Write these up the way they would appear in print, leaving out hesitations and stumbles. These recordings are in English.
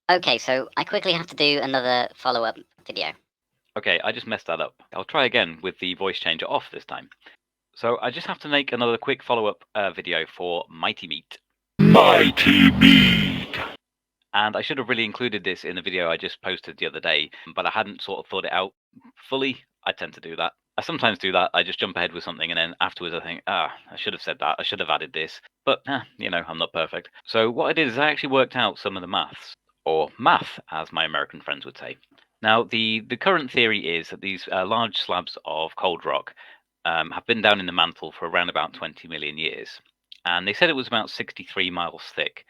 Okay, so I quickly have to do another follow-up video. Okay, I just messed that up. I'll try again with the voice changer off this time. So I just have to make another quick follow-up video for MightyMeat. MightyMeat. And I should have really included this in the video I just posted the other day, but I hadn't sort of thought it out fully. I tend to do that. I sometimes do that. I just jump ahead with something and then afterwards I think, I should have said that. I should have added this. But, I'm not perfect. So what I did is I actually worked out some of the maths, or math, as my American friends would say. Now, the current theory is that these large slabs of cold rock have been down in the mantle for around about 20 million years. And they said it was about 63 miles thick.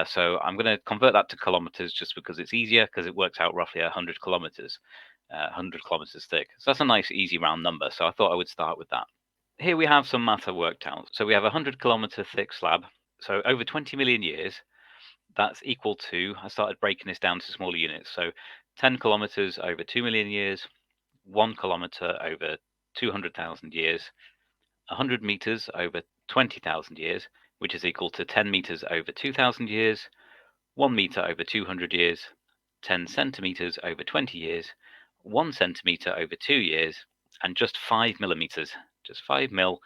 So I'm going to convert that to kilometers just because it's easier, because it works out roughly 100 kilometers, 100 kilometers thick. So that's a nice, easy round number. So I thought I would start with that. Here we have some math I worked out. So we have a 100-kilometer thick slab. So over 20 million years, that's equal to, I started breaking this down to smaller units. So 10 kilometers over 2 million years, 1 kilometer over 200,000 years, 100 meters over 20,000 years, which is equal to 10 meters over 2,000 years, 1 meter over 200 years, 10 centimeters over 20 years, 1 centimeter over 2 years, and just 5 millimeters, just 5 mil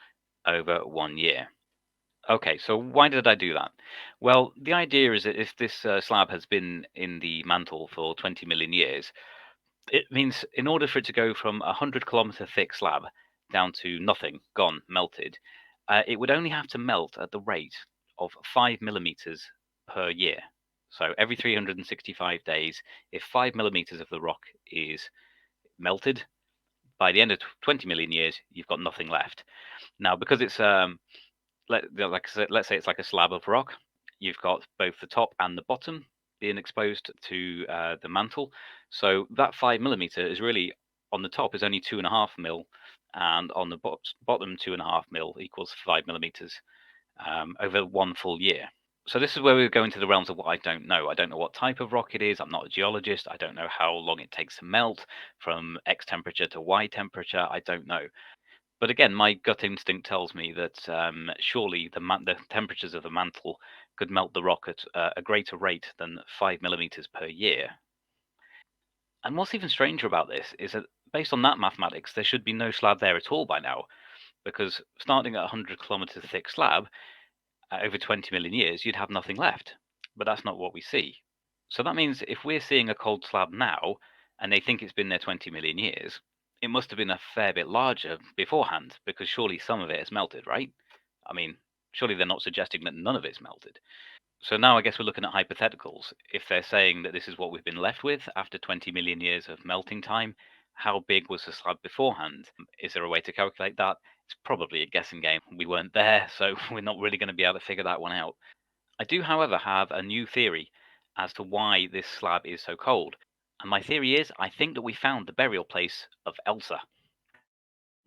over 1 year. Okay, so why did I do that? Well, the idea is that if this slab has been in the mantle for 20 million years, it means in order for it to go from a 100-kilometer thick slab down to nothing, gone, melted, it would only have to melt at the rate of 5 millimeters per year. So every 365 days, if 5 millimeters of the rock is melted, by the end of 20 million years, you've got nothing left. Now, because it's like I said, let's say it's like a slab of rock. You've got both the top and the bottom being exposed to the mantle. So that 5 millimeter is really on the top is only 2.5 mil, and on the bottom 2.5 mil equals 5 millimeters over 1 full year. So this is where we go into the realms of what I don't know. I don't know what type of rock it is. I'm not a geologist. I don't know how long it takes to melt from X temperature to Y temperature. I don't know. But again, my gut instinct tells me that surely the temperatures of the mantle could melt the rock at a greater rate than 5 millimeters per year. And what's even stranger about this is that based on that mathematics, there should be no slab there at all by now, because starting at a 100-kilometer thick slab over 20 million years, you'd have nothing left. But that's not what we see. So that means if we're seeing a cold slab now, and they think it's been there 20 million years, it must have been a fair bit larger beforehand, because surely some of it has melted, right? I mean, surely they're not suggesting that none of it's melted. So now I guess we're looking at hypotheticals. If they're saying that this is what we've been left with after 20 million years of melting time, how big was the slab beforehand? Is there a way to calculate that? It's probably a guessing game. We weren't there, so we're not really going to be able to figure that one out. I do, however, have a new theory as to why this slab is so cold. And my theory is, I think that we found the burial place of Elsa.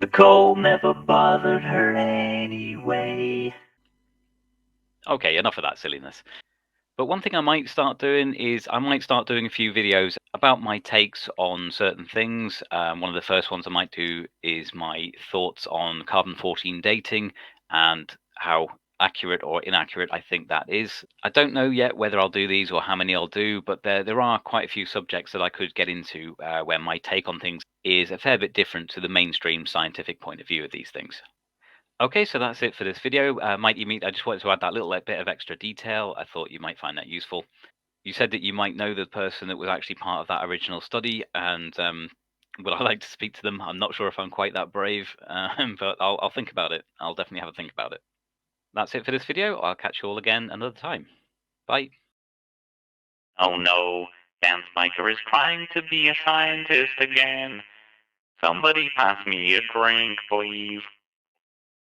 The cold never bothered her anyway. Okay, enough of that silliness. But one thing I might start doing is I might start doing a few videos about my takes on certain things. One of the first ones I might do is my thoughts on carbon-14 dating and how accurate or inaccurate I think that is. I don't know yet whether I'll do these or how many I'll do, but there are quite a few subjects that I could get into where my take on things is a fair bit different to the mainstream scientific point of view of these things. Okay, so that's it for this video. MightyMeat, I just wanted to add that little bit of extra detail. I thought you might find that useful. You said that you might know the person that was actually part of that original study, and would I like to speak to them? I'm not sure if I'm quite that brave, but I'll think about it. I'll definitely have a think about it. That's it for this video. I'll catch you all again another time. Bye. Oh no, Dan Spiker is trying to be a scientist again. Somebody pass me a drink, please.